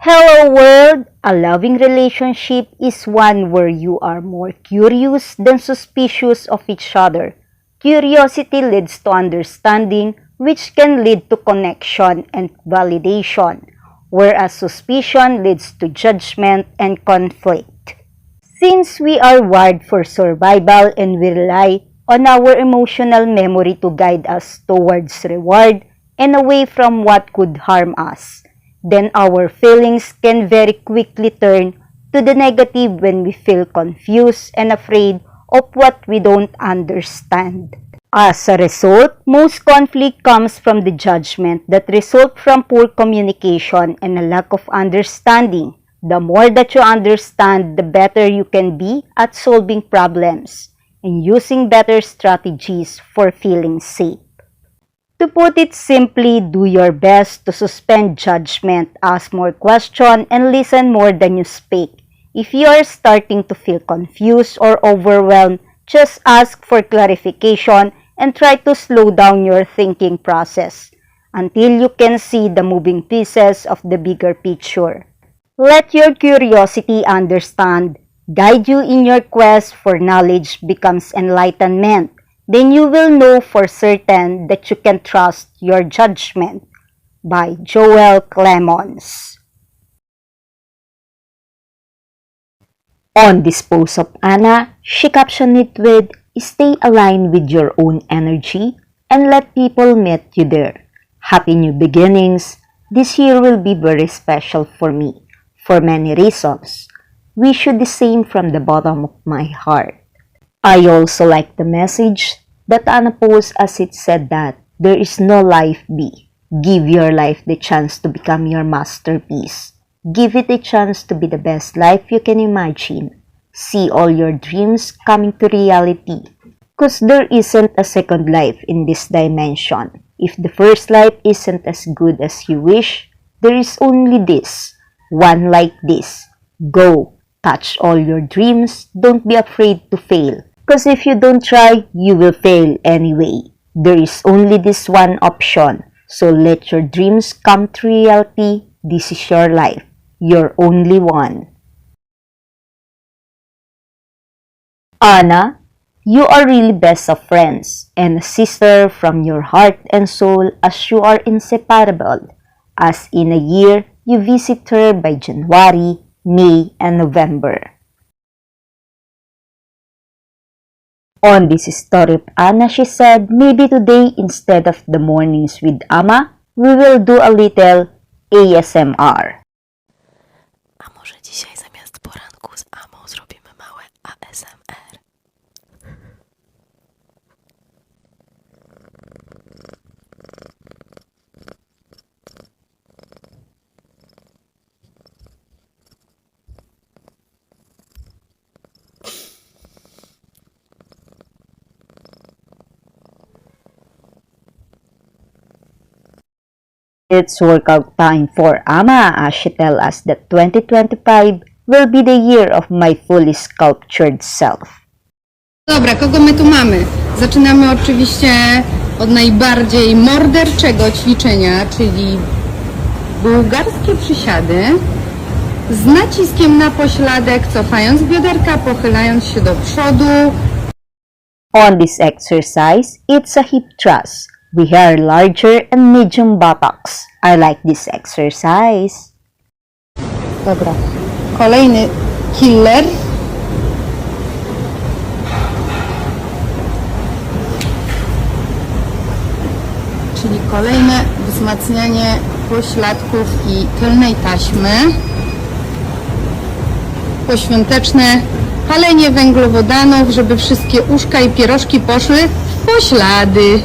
Hello world! A loving relationship is one where you are more curious than suspicious of each other. Curiosity leads to understanding, which can lead to connection and validation, whereas suspicion leads to judgment and conflict. Since we are wired for survival and we rely on our emotional memory to guide us towards reward and away from what could harm us, then our feelings can very quickly turn to the negative when we feel confused and afraid of what we don't understand. As a result, most conflict comes from the judgment that result from poor communication and a lack of understanding. The more that you understand, the better you can be at solving problems and using better strategies for feeling safe. To put it simply, do your best to suspend judgment, ask more questions, and listen more than you speak. If you are starting to feel confused or overwhelmed, just ask for clarification and try to slow down your thinking process until you can see the moving pieces of the bigger picture. Let your curiosity understand, guide you in your quest for knowledge becomes enlightenment. Then you will know for certain that you can trust your judgment. By Joel Clemons. On this post of Anna, she captioned it with, "Stay aligned with your own energy and let people meet you there. Happy new beginnings. This year will be very special for me, for many reasons. Wish you the same from the bottom of my heart." I also like the message that Anna posted as it said that there is no life B. Give your life the chance to become your masterpiece. Give it a chance to be the best life you can imagine. See all your dreams coming to reality. Cause there isn't a second life in this dimension. If the first life isn't as good as you wish, there is only this. One like this. Go. Touch all your dreams. Don't be afraid to fail. Because if you don't try, you will fail anyway. There is only this one option. So let your dreams come to reality. This is your life. You're only one. Anna, you are really best of friends and a sister from your heart and soul as you are inseparable. As in a year, you visit her by January, May, and November. On this story of Anna, she said, maybe today, instead of the mornings with Ama, we will do a little ASMR. A może dzisiaj zamiast poranku z Amą zrobimy małe ASMR? It's workout time for Ama as she tells us that 2025 will be the year of my fully sculptured self. Dobra, kogo my tu mamy? Zaczynamy oczywiście od najbardziej morderczego ćwiczenia, czyli bułgarskie przysiady z naciskiem na pośladek, cofając bioderka, pochylając się do przodu. On this exercise, it's a hip thrust. We have larger and medium buttocks. I like this exercise. Dobra. Kolejny killer. Czyli kolejne wzmacnianie pośladków i tylnej taśmy. Poświąteczne palenie węglowodanów, żeby wszystkie uszka i pierożki poszły w poślady.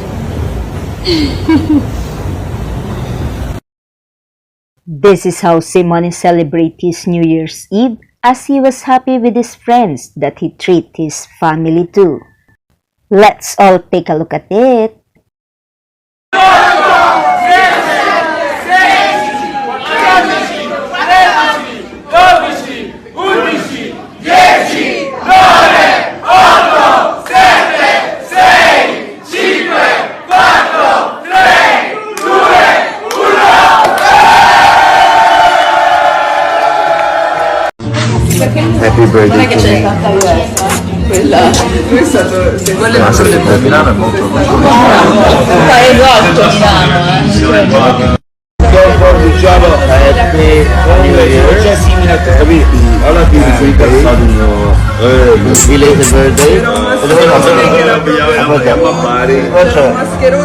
This is how Simone celebrated his New Year's Eve, as he was happy with his friends that he treated his family too. Let's all take a look at it. Happy birthday to me. Milano è molto diciamo happy new year, capito? Alla fine sei passato belated birthday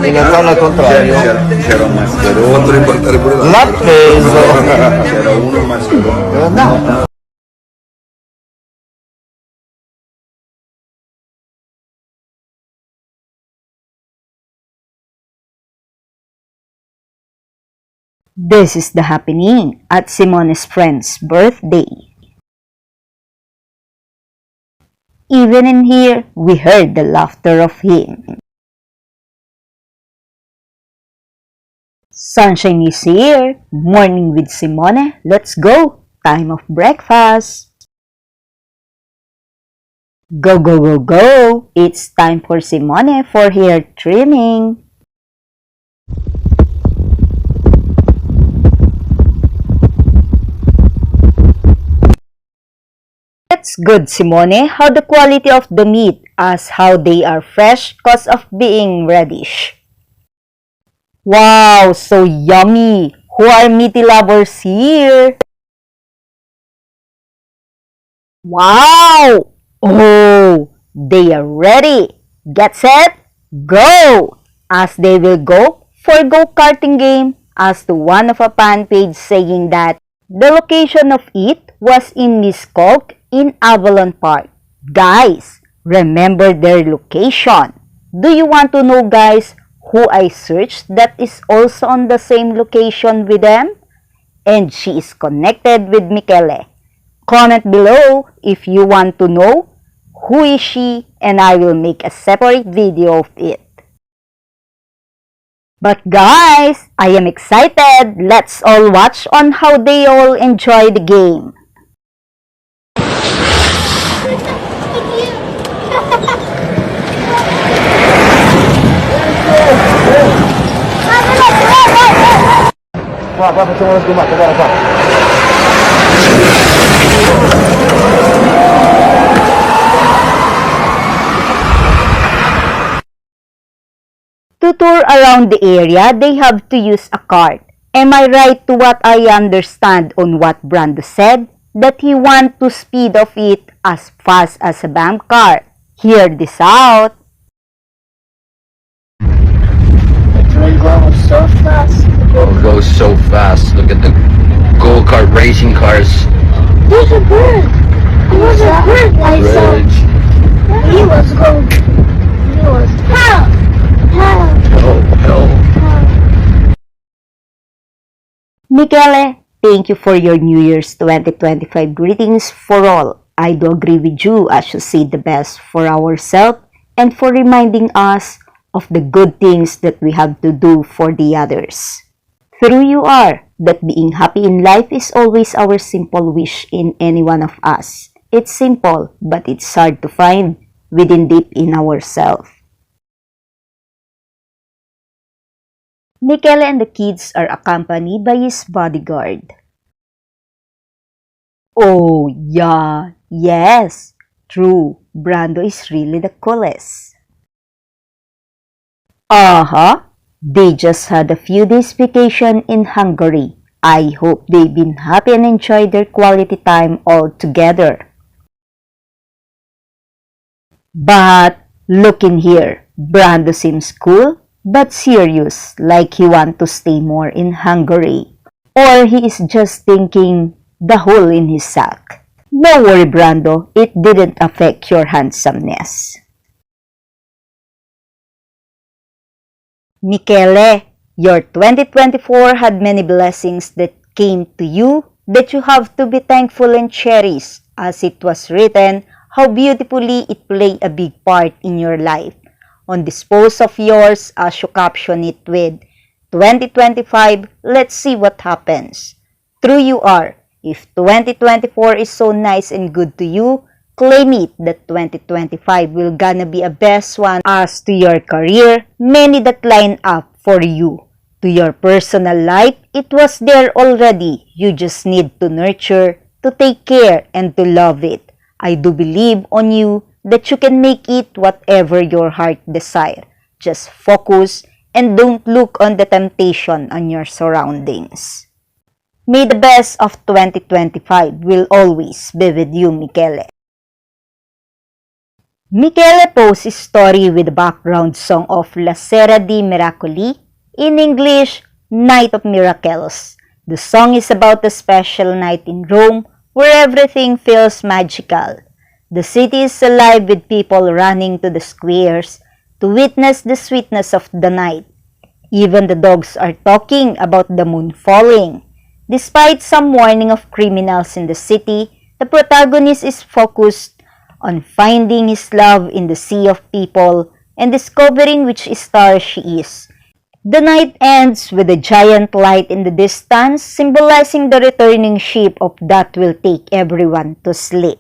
in Natale al contrario c'era un mascherone l'ha preso c'era uno mascherone This is the happening at Simone's friend's birthday. Even in here, we heard the laughter of him. Sunshine is here. Morning with Simone. Let's go. Time of breakfast. Go, go, go, go. It's time for Simone for hair trimming. That's good, Simone. How the quality of the meat as how they are fresh cause of being reddish. Wow, so yummy. Who are meaty lovers here? Wow! Oh, they are ready. Get set, go! As they will go for go-karting game as to one of a fan page saying that the location of it was in Miskolc in Avalon Park. Guys, remember their location. Do you want to know, guys, who I searched that is also on the same location with them? And she is connected with Michele. Comment below if you want to know who is she, and I will make a separate video of it. But guys, I am excited. Let's all watch on how they all enjoy the game. Qua facciamo la sgomata, guarda qua. To tour around the area, they have to use a cart. Am I right to what I understand on what Brando said? That he want to speed of it as fast as a bank car. Hear this out. It will go so fast. It goes so fast. Look at the go-kart racing cars. There's a bird. There was a bird I saw. Bridge. He was going. He was. Help! Help! Hell. Michele, thank you for your New Year's 2025 greetings for all. I do agree with you as you say the best for ourselves and for reminding us of the good things that we have to do for the others. True you are that being happy in life is always our simple wish in any one of us. It's simple, but it's hard to find within deep in ourselves. Michele and the kids are accompanied by his bodyguard. Oh, yeah, yes, true, Brando is really the coolest. They just had a few days vacation in Hungary. I hope they've been happy and enjoyed their quality time all together. But look in here, Brando seems cool but serious, like he wants to stay more in Hungary. Or he is just thinking the hole in his sack. No worry, Brando, it didn't affect your handsomeness. Michele, your 2024 had many blessings that came to you that you have to be thankful and cherish. As it was written, how beautifully it played a big part in your life. On this post of yours, as you caption it with 2025, let's see what happens. True you are. If 2024 is so nice and good to you, claim it that 2025 will gonna be a best one. As to your career, many that line up for you. To your personal life, it was there already. You just need to nurture, to take care, and to love it. I do believe on you that you can make it whatever your heart desire. Just focus and don't look on the temptation on your surroundings. May the best of 2025 will always be with you, Michele. Michele posts his story with the background song of La Sera di Miracoli, in English, Night of Miracles. The song is about a special night in Rome where everything feels magical. The city is alive with people running to the squares to witness the sweetness of the night. Even the dogs are talking about the moon falling. Despite some warning of criminals in the city, the protagonist is focused on finding his love in the sea of people and discovering which star she is. The night ends with a giant light in the distance, symbolizing the returning ship of that will take everyone to sleep.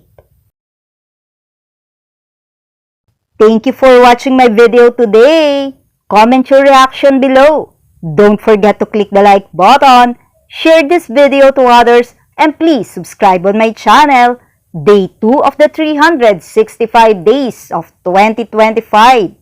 Thank you for watching my video today. Comment your reaction below. Don't forget to click the like button, share this video to others, and please subscribe on my channel. Day 2 of the 365 days of 2025.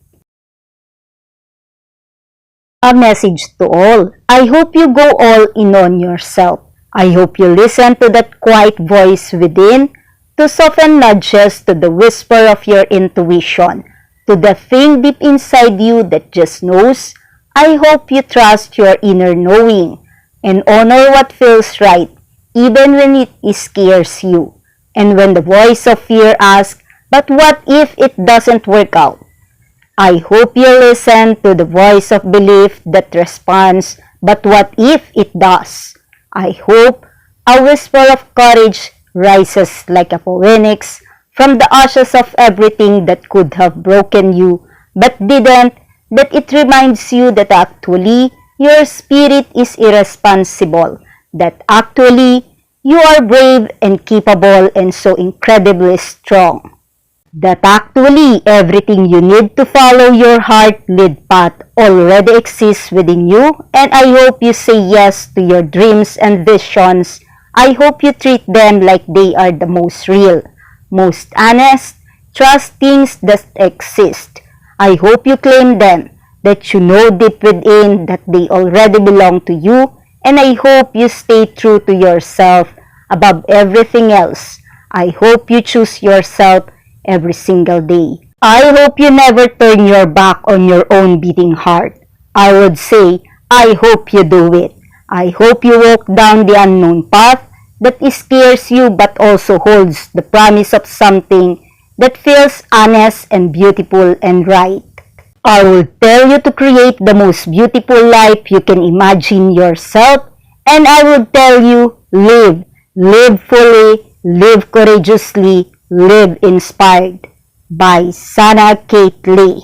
A message to all. I hope you go all in on yourself. I hope you listen to that quiet voice within to soften nudges to the whisper of your intuition, to the thing deep inside you that just knows. I hope you trust your inner knowing and honor what feels right, even when it scares you. And when the voice of fear asks, but what if it doesn't work out? I hope you listen to the voice of belief that responds, but what if it does? I hope a whisper of courage rises like a phoenix from the ashes of everything that could have broken you, but didn't, that it reminds you that actually your spirit is irresponsible, that actually you are brave and capable and so incredibly strong. That actually everything you need to follow your heart-led path already exists within you, and I hope you say yes to your dreams and visions. I hope you treat them like they are the most real, most honest, trust things that exist. I hope you claim them, that you know deep within that they already belong to you, and I hope you stay true to yourself above everything else. I hope you choose yourself every single day. I hope you never turn your back on your own beating heart. I would say, I hope you do it. I hope you walk down the unknown path that scares you but also holds the promise of something that feels honest and beautiful and right. I will tell you to create the most beautiful life you can imagine yourself, and I will tell you, live. Live fully, live courageously, live inspired. By Sana Kate Lee.